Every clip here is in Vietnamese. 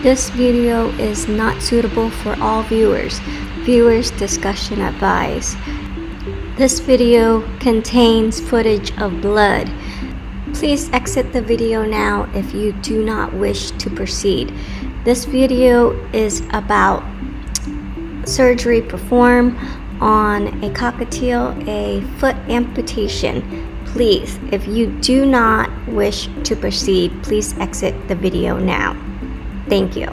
This video is not suitable for all viewers. Viewers discussion advised. This video contains footage of blood. Please exit the video now if you do not wish to proceed. This video is about surgery performed on a cockatiel, a foot amputation. Please, if you do not wish to proceed, please exit the video now. Thank you.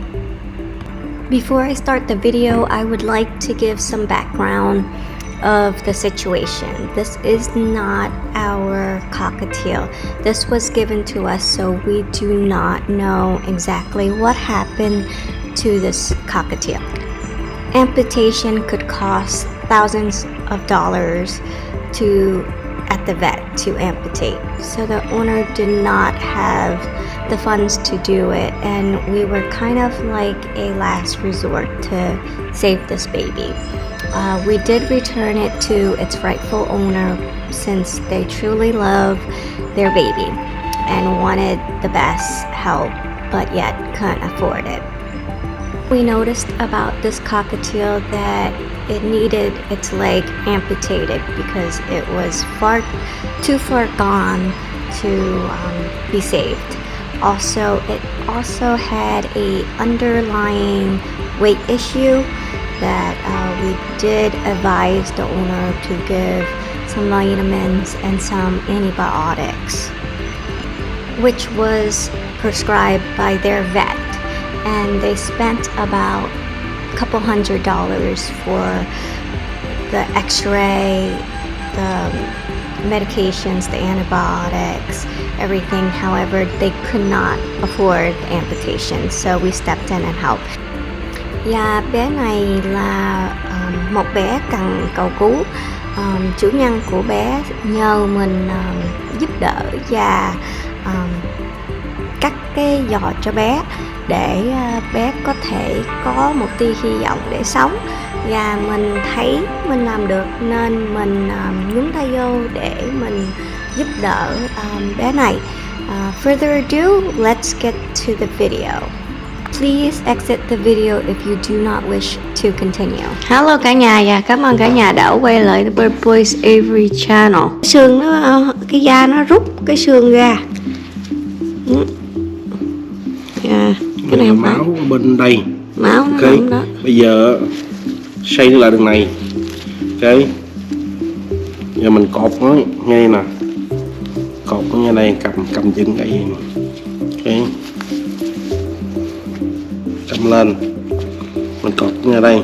Before I start the video, I would like to give some background of the situation. This is not our cockatiel. This was given to us, so we do not know exactly what happened to this cockatiel. Amputation could cost thousands of dollars at the vet to amputate. So the owner did not have the funds to do it, and we were kind of like a last resort to save this baby. We did return it to its rightful owner since they truly love their baby and wanted the best help, but yet couldn't afford it. We noticed about this cockatiel that it needed its leg amputated because it was too far gone to be saved. Also, it also had a underlying weight issue that we did advise the owner to give some vitamins and some antibiotics, which was prescribed by their vet, and they spent about a couple $100 for the x-ray, the medications, the antibiotics, everything. However, they could not afford the amputation, so we stepped in and helped. Và bé này là một bé cần cầu cứu. Chủ nhân của bé nhờ mình giúp đỡ và cắt cái giò cho bé để bé có thể có một tia hy vọng để sống, và mình thấy mình làm được nên mình nhúng tay vô để mình giúp đỡ bé này. Further ado, let's get to the video. Please exit the video if you do not wish to continue. Hello cả nhà, và cảm ơn cả nhà đã quay lại Boyz Aviary channel. Xương nó, cái da nó rút cái xương ra. Cái này không máu ở bên đây. Máu nó okay. Đó. Bây giờ xây lại đường này. Ok. Giờ mình cột nó ngay nè. Cột nó ngay đây, cầm chân cái gì. Ok. Cầm lên. Mình cột ngay đây.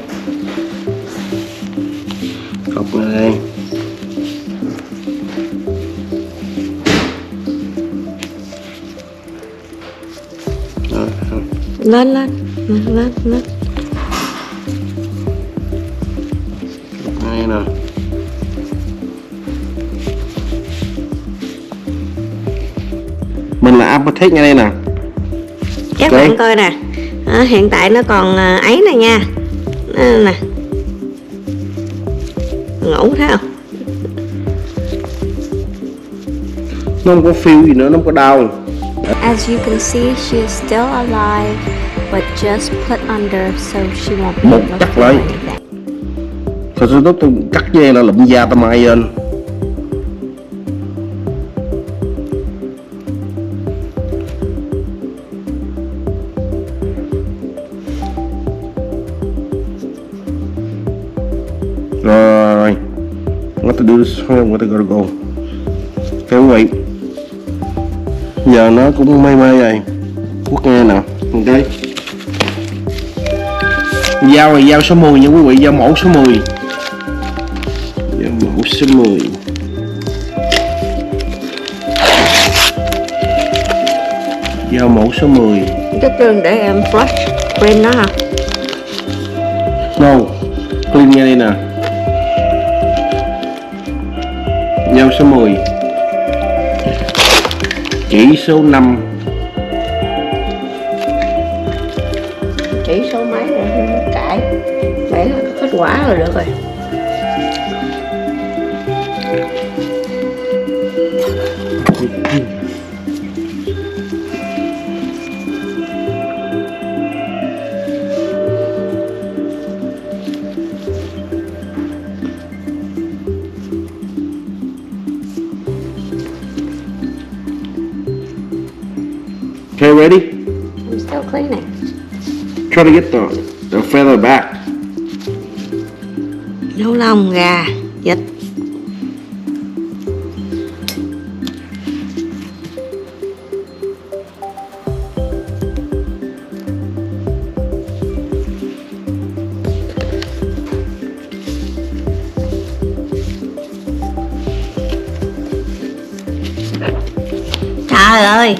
Cột ngay đây. Lên đây nè. Mình là Amputating ngay đây nè. Các bạn coi nè. Hiện tại nó còn ấy này nha. Nè. Ngủ thấy không? Nó không có feel gì nữa, nó không có đau. As you can see, she is still alive, but just put under so she won't be able to feel anything. Thật sự tôi cắt dây là lụm da tao mai lên. Rồi, what to do this, what to go. Cái quý vị, giờ nó cũng mê rồi, quất nghe nè, ok. Dao này dao số 10 nha quý vị, dao mẫu số 10. Dao mẫu số 10. Dao mẫu số 10. Cái trường để em flush clean nó hả? No, clean nghe đây nè. Dao số 10. Chỉ số 5. Chỉ số mấy rồi không cãi. Vậy là kết quả rồi được rồi. ready? I'm still cleaning. Try to get the feather back. Nấu lông gà, vịt. Trời ơi.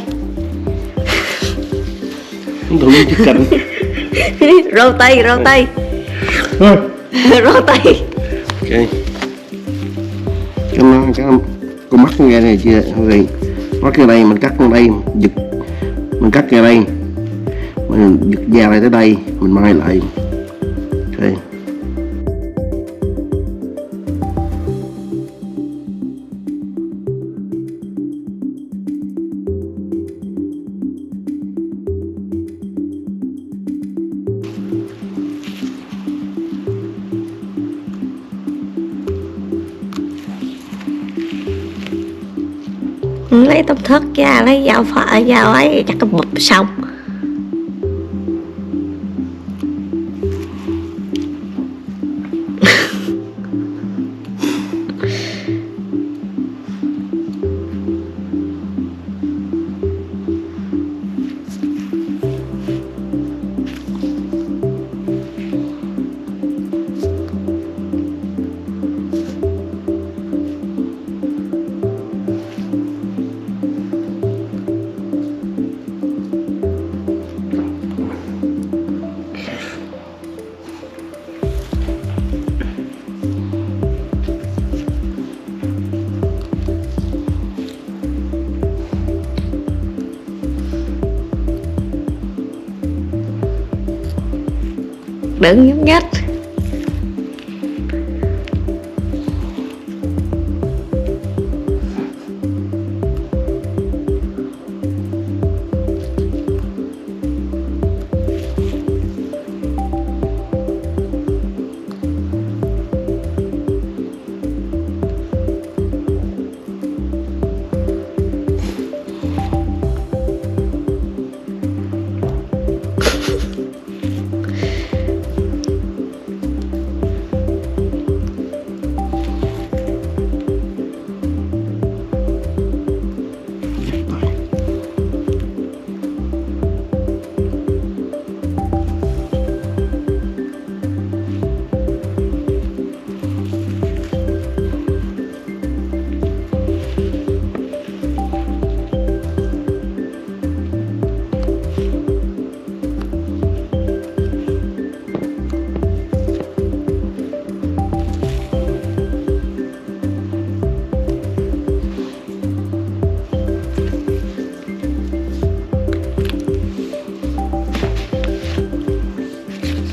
Tụi nó chicken. Roti. Roti. Ok. Con mắt nghe này chưa gì? Mắt cái đây mình cắt con đây, giật. Mình cắt cái đây. Mình giật da này tới đây, mình mai lại. Ok. Lấy tông thớt ra, lấy dao phở, dao ấy chắc cái bụp xong. Đừng nhúc nhích.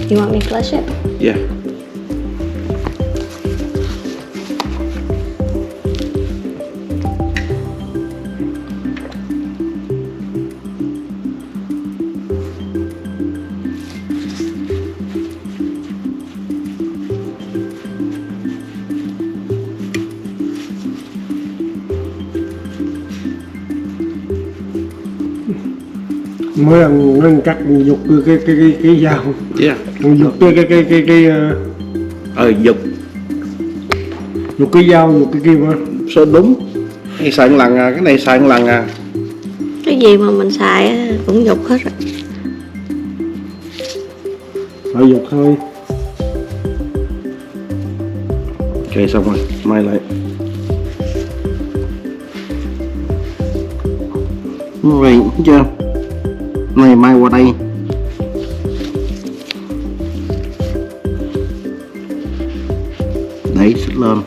You want me to flush it? Yeah. Mới ăn nó cắt dục cái dao. Yeah. Dục dục cái dao, dục cái kia mà. Sao đúng. Cái xài một lần à, cái này xài một lần à. Cái gì mà mình xài cũng dục hết rồi. Phải dục thôi. Ok xong rồi, mai lại. Vậy chưa? Này mai qua đây. Đấy, xích lên.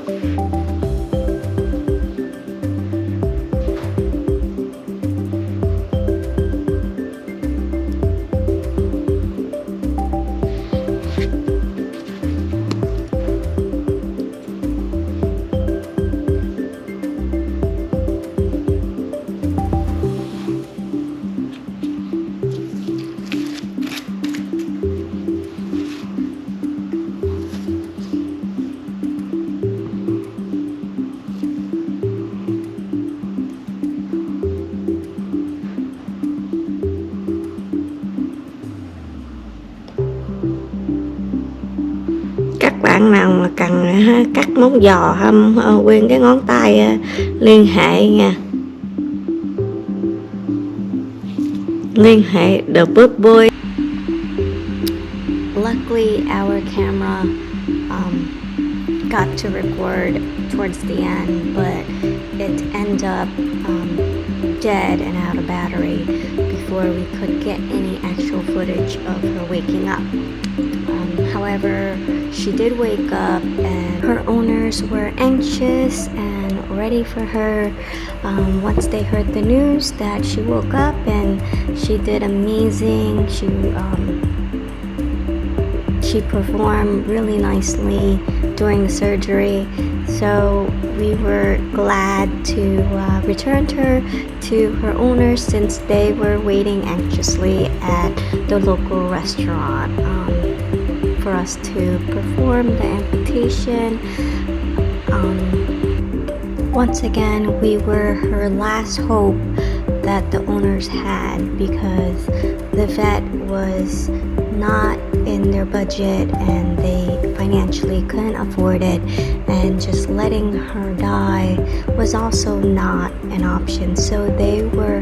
bạn nào mà cần cắt móng giò không, nguyên cái ngón tay, liên hệ nha, liên hệ The Boyz. Luckily, our camera got to record towards the end, but it ended up dead and out of battery before we could get any actual footage of her waking up. However, she did wake up, and her owners were anxious and ready for her once they heard the news that she woke up, and she did amazing. She performed really nicely during the surgery, so we were glad to return her to her owners since they were waiting anxiously at the local restaurant for us to perform the amputation. Once again, we were her last hope that the owners had, because the vet was not in their budget and they financially couldn't afford it, and just letting her die was also not an option. So they were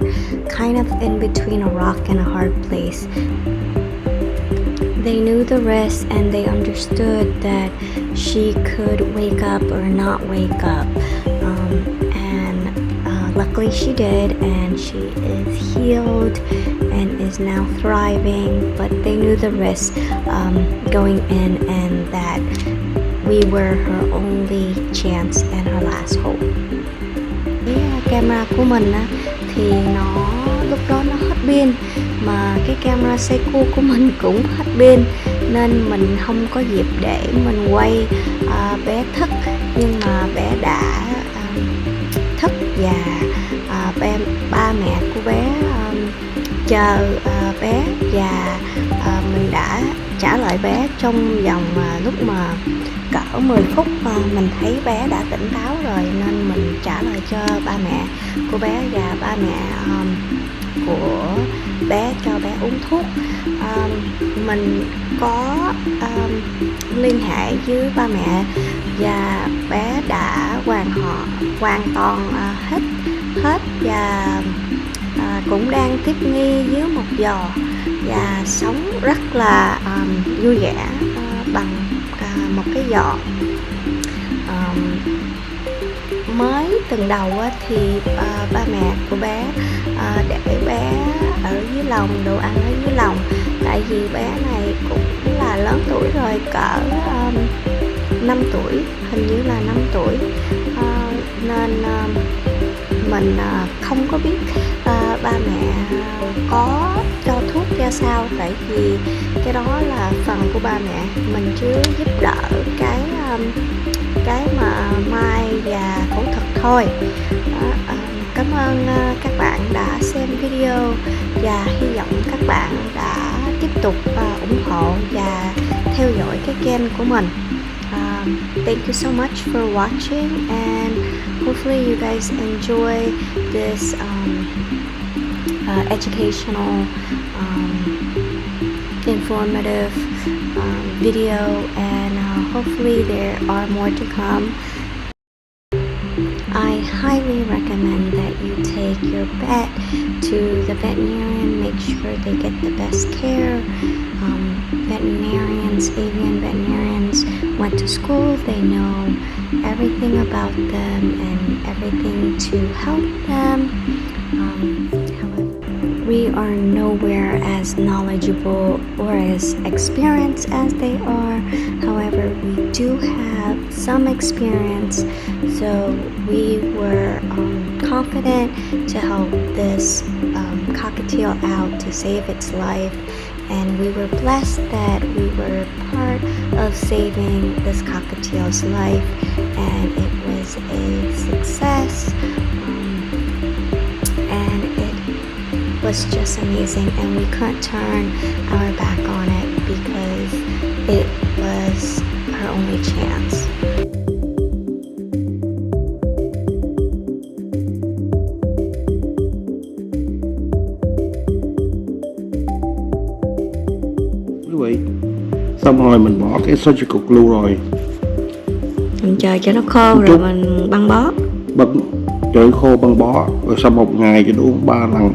kind of in between a rock and a hard place. They knew the risk and they understood that she could wake up or not wake up, luckily she did, and she is healed and is now thriving. But they knew the risk going in, and that we were her only chance and her last hope. Cái camera của mình á, thì nó lúc đó nó hết pin, mà cái camera Seiko của mình cũng hết pin, nên mình không có dịp để mình quay bé thức. Nhưng mà bé đã thức, và ba mẹ của bé chờ bé, và mình đã trả lời bé trong vòng lúc mà cỡ 10 phút. Mình thấy bé đã tỉnh táo rồi, nên mình trả lời cho ba mẹ của bé, và ba mẹ của bé cho bé uống thuốc. Mình có liên hệ với ba mẹ, và bé đã hoàn toàn hết, và cũng đang tiếp nghi dưới một giò, và sống rất là vui vẻ bằng một cái giò. Mới tuần đầu thì ba mẹ của bé để bé ở dưới lòng, đồ ăn ở dưới lòng, tại vì bé này cũng là lớn tuổi rồi, cỡ 5 tuổi, hình như là 5 tuổi, nên mình không có biết ba mẹ có cho thuốc ra sao, tại vì cái đó là phần của ba mẹ, mình chứ giúp đỡ cái mà mai và phẫu thuật thôi. Cảm ơn các bạn đã xem video, và hy vọng các bạn đã tiếp tục ủng hộ và theo dõi cái kênh của mình. Thank you so much for watching, and hopefully you guys enjoy this educational, informative video, and hopefully there are more to come. I highly recommend that you take your pet to the veterinarian. Make sure they get the best care. Veterinarians, avian veterinarians went to school. They know everything about them and everything to help them. However, we are nowhere as knowledgeable or as experienced as they are. However, we do have some experience, so we were confident to help this cockatiel out to save its life, and we were blessed that we were part of saving this cockatiel's life, and it was a success. And it was just amazing, and we couldn't turn our back on it because it was her only chance. xong rồi mình bỏ cái surgical glue rồi Mình chờ cho nó khô rồi Chút. mình băng bó. băng trời khô băng bó rồi sau 1 ngày cho đủ 3 lần